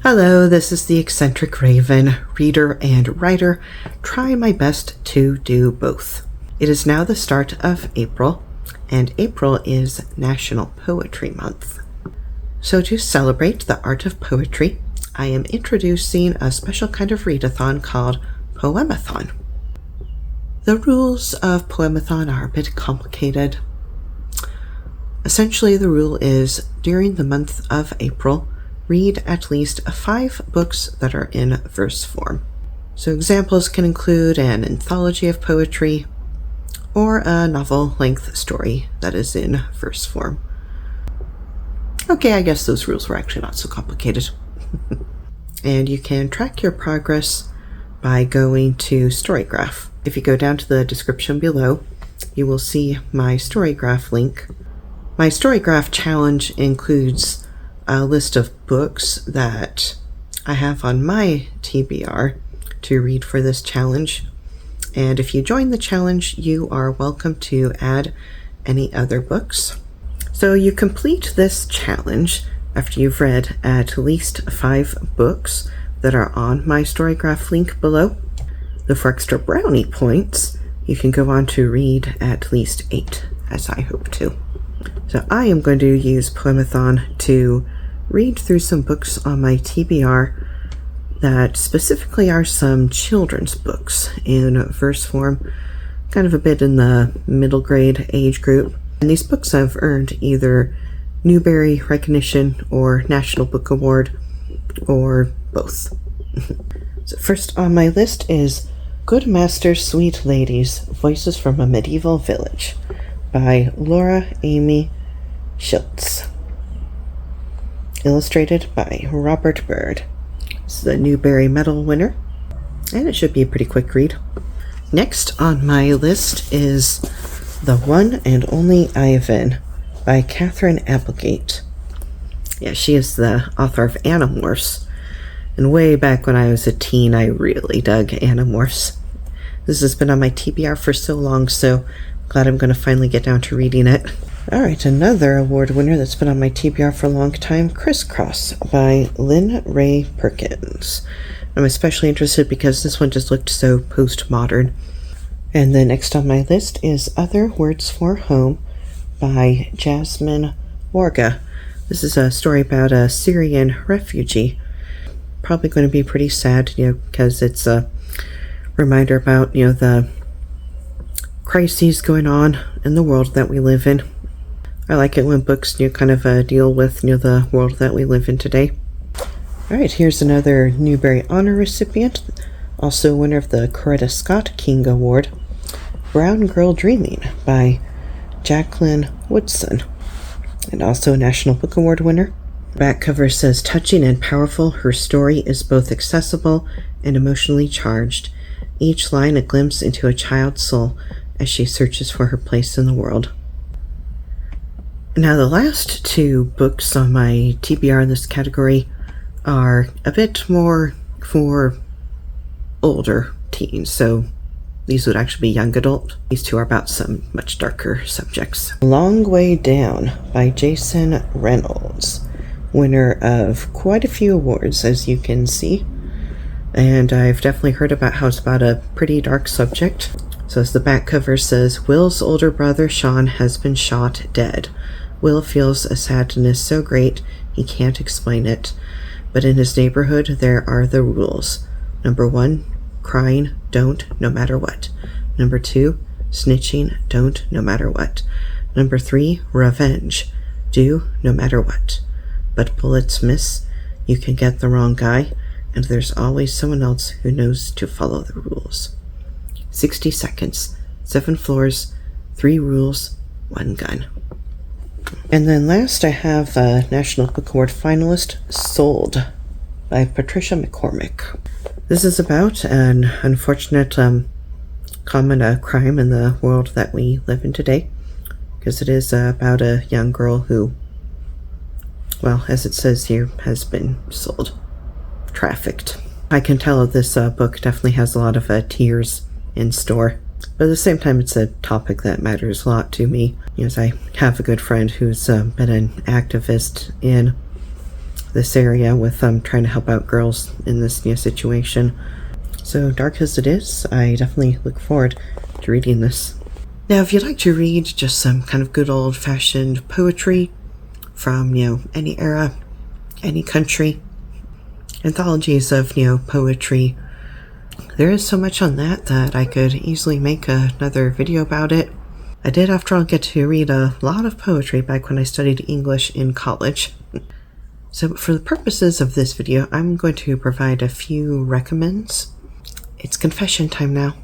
Hello, this is the eccentric raven, reader and writer, trying my best to do both. It is now the start of April, and April is National Poetry Month. So to celebrate the art of poetry, I am introducing a special kind of readathon called Poem-a-thon. The rules of Poem-a-thon are a bit complicated. Essentially, the rule is during the month of April, read at least 5 books that are in verse form. So examples can include an anthology of poetry or a novel-length story that is in verse form. Okay, I guess those rules were actually not so complicated. And you can track your progress by going to Storygraph. If you go down to the description below, you will see my Storygraph link. My Storygraph challenge includes a list of books that I have on my TBR to read for this challenge. And if you join the challenge, you are welcome to add any other books. So you complete this challenge after you've read at least 5 books that are on my Storygraph link below. So for extra brownie points, you can go on to read at least 8, as I hope to. So I am going to use Poem-a-thon to read through some books on my TBR that specifically are some children's books in verse form, kind of a bit in the middle grade age group. And these books have earned either Newbery recognition or National Book Award, or both. So first on my list is Good Masters, Sweet Ladies, Voices from a Medieval Village by Laura Amy Schlitz. Illustrated by Robert Byrd. This is the Newbery Medal winner, and it should be a pretty quick read. Next on my list is The One and Only Ivan by Catherine Applegate. Yeah, she is the author of Animorphs, and way back when I was a teen, I really dug Animorphs. This has been on my TBR for so long, so glad I'm going to finally get down to reading it. Alright, another award winner that's been on my TBR for a long time, Crisscross by Lynn Ray Perkins. I'm especially interested because this one just looked so postmodern. And then next on my list is Other Words for Home by Jasmine Warga. This is a story about a Syrian refugee. Probably going to be pretty sad, because it's a reminder about, the crises going on in the world that we live in. I like it when books, kind of deal with, the world that we live in today. Alright, here's another Newbery Honor recipient, also winner of the Coretta Scott King Award, Brown Girl Dreaming by Jacqueline Woodson, and also a National Book Award winner. Back cover says, touching and powerful, her story is both accessible and emotionally charged, each line a glimpse into a child's soul as she searches for her place in the world. Now, the last 2 books on my TBR in this category are a bit more for older teens, so these would actually be young adult. These 2 are about some much darker subjects. Long Way Down by Jason Reynolds, winner of quite a few awards, as you can see. And I've definitely heard about how it's about a pretty dark subject. So as the back cover says, Will's older brother Sean has been shot dead. Will feels a sadness so great he can't explain it. But in his neighborhood there are the rules. Number 1, crying, don't, no matter what. Number 2, snitching, don't, no matter what. Number 3, revenge, do, no matter what. But bullets miss, you can get the wrong guy, and there's always someone else who knows to follow the rules. 60 seconds, 7 floors, 3 rules, 1 gun. And then last I have National Book Award finalist Sold by Patricia McCormick. This is about an unfortunate common crime in the world that we live in today, because it is about a young girl who, well, as it says here, has been sold, trafficked. I can tell this book definitely has a lot of tears in store. But at the same time, it's a topic that matters a lot to me, as I have a good friend who's been an activist in this area with trying to help out girls in this situation. So dark as it is, I definitely look forward to reading this. Now, if you'd like to read just some kind of good old-fashioned poetry from, any era, any country, anthologies of, poetry, there is so much on that I could easily make another video about it. I did, after all, get to read a lot of poetry back when I studied English in college. So for the purposes of this video, I'm going to provide a few recommends. It's confession time now.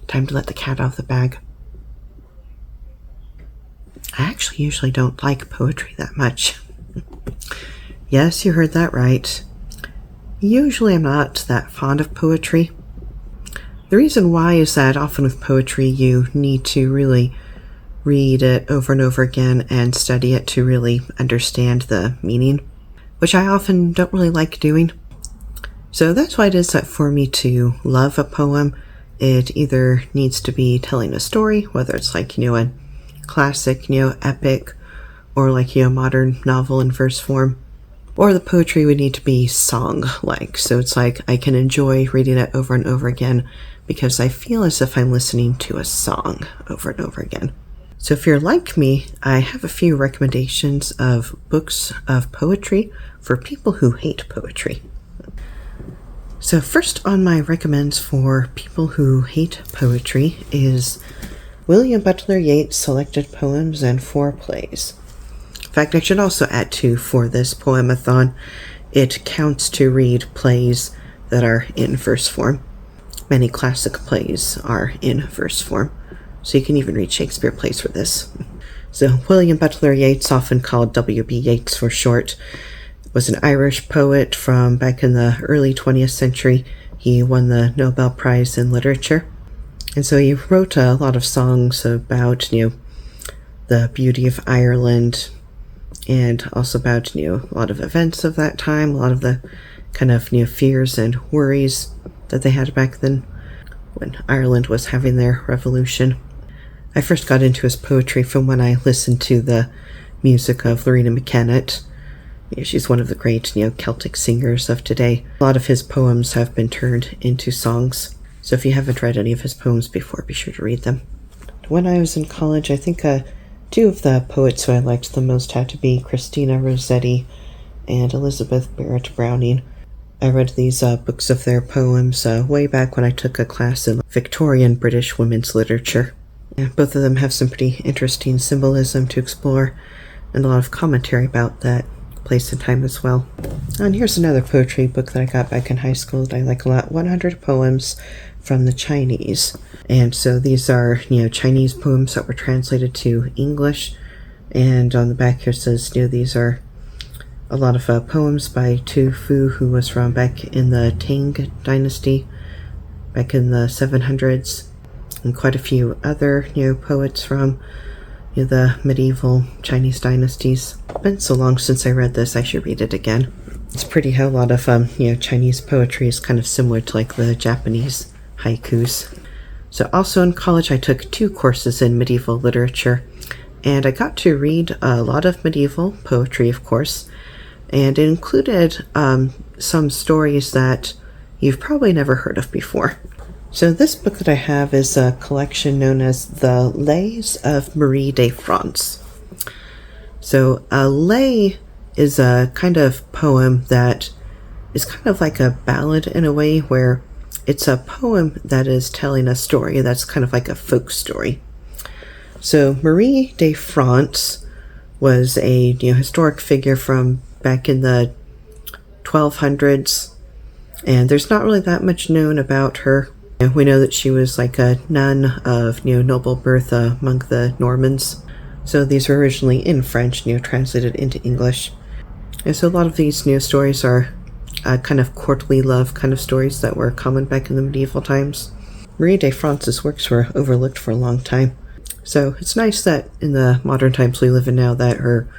Time to let the cat out of the bag. I actually usually don't like poetry that much. Yes, you heard that right. Usually I'm not that fond of poetry. The reason why is that often with poetry you need to really read it over and over again and study it to really understand the meaning, which I often don't really like doing. So that's why it is that for me to love a poem, it either needs to be telling a story, whether it's like, a classic, epic, or like, modern novel in verse form, or the poetry would need to be song-like. So it's like I can enjoy reading it over and over again because I feel as if I'm listening to a song over and over again. So if you're like me, I have a few recommendations of books of poetry for people who hate poetry. So first on my recommends for people who hate poetry is William Butler Yeats' Selected Poems and 4 Plays. In fact, I should also add to for this Poem-a-thon, it counts to read plays that are in verse form. Many classic plays are in verse form, so you can even read Shakespeare plays for this. So William Butler Yeats, often called W.B. Yeats for short, was an Irish poet from back in the early 20th century. He won the Nobel Prize in Literature. And so he wrote a lot of songs about, the beauty of Ireland, and also about, a lot of events of that time, a lot of the kind of, fears and worries that they had back then when Ireland was having their revolution. I first got into his poetry from when I listened to the music of Lorena McKennitt. She's one of the great, Celtic singers of today. A lot of his poems have been turned into songs. So if you haven't read any of his poems before, be sure to read them. When I was in college, I think two of the poets who I liked the most had to be Christina Rossetti and Elizabeth Barrett Browning. I read these books of their poems way back when I took a class in Victorian British women's literature. Both of them have some pretty interesting symbolism to explore and a lot of commentary about that place and time as well. And here's another poetry book that I got back in high school that I like a lot, 100 Poems from the Chinese. And so these are, Chinese poems that were translated to English. And on the back here says, these are a lot of poems by Tu Fu, who was from back in the Tang dynasty, back in the 700s, and quite a few other, poets from the medieval Chinese dynasties. It's been so long since I read this, I should read it again. It's pretty how a lot of, Chinese poetry is kind of similar to like the Japanese haikus. So also in college, I took 2 courses in medieval literature, and I got to read a lot of medieval poetry, of course, and it included some stories that you've probably never heard of before. So this book that I have is a collection known as the Lais of Marie de France. So a lay is a kind of poem that is kind of like a ballad in a way, where it's a poem that is telling a story that's kind of like a folk story. So Marie de France was a historic figure from back in the 1200s, and there's not really that much known about her. We know that she was like a nun of noble birth among the Normans. So these were originally in French, translated into English. And so a lot of these stories are kind of courtly love kind of stories that were common back in the medieval times. Marie de France's works were overlooked for a long time. So it's nice that in the modern times we live in now that her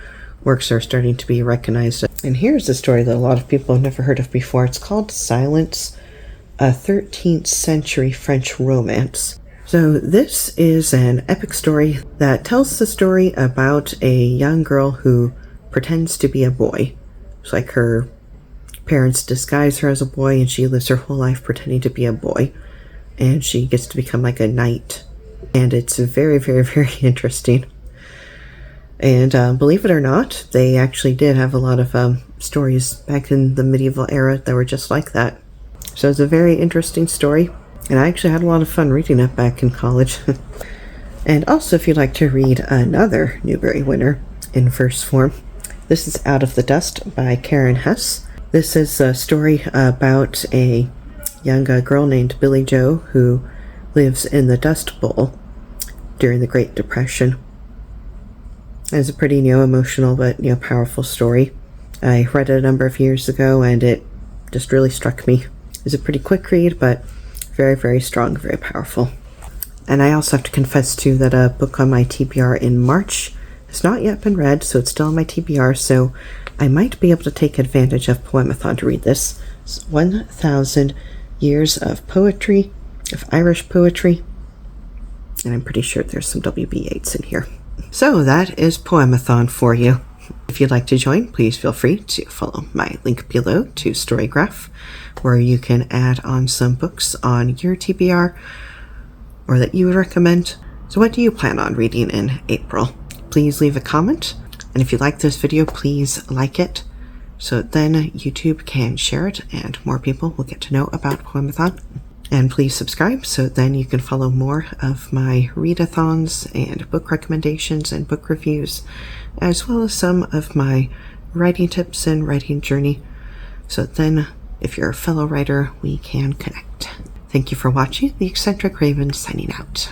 works are starting to be recognized. And here's a story that a lot of people have never heard of before. It's called Silence, a 13th century French romance. So this is an epic story that tells the story about a young girl who pretends to be a boy. It's like her parents disguise her as a boy and she lives her whole life pretending to be a boy. And she gets to become like a knight. And it's very, very, very interesting. And believe it or not, they actually did have a lot of stories back in the medieval era that were just like that. So it's a very interesting story. And I actually had a lot of fun reading it back in college. And also, if you'd like to read another Newbery winner in verse form, this is Out of the Dust by Karen Hess. This is a story about a young girl named Billy Jo who lives in the Dust Bowl during the Great Depression. It's a pretty, emotional but, powerful story. I read it a number of years ago and it just really struck me. It's a pretty quick read, but very, very strong, very powerful. And I also have to confess, too, that a book on my TBR in March has not yet been read, so it's still on my TBR, so I might be able to take advantage of Poem-a-thon to read this. It's 1,000 Years of Poetry, of Irish Poetry, and I'm pretty sure there's some W.B. Yeats in here. So that is Poem-a-thon for you. If you'd like to join, please feel free to follow my link below to Storygraph, where you can add on some books on your TBR or that you would recommend. So what do you plan on reading in April? Please leave a comment, and if you like this video, please like it, so then YouTube can share it and more people will get to know about Poem-a-thon. And please subscribe so then you can follow more of my readathons and book recommendations and book reviews, as well as some of my writing tips and writing journey. So then, if you're a fellow writer, we can connect. Thank you for watching. The Eccentric Raven signing out.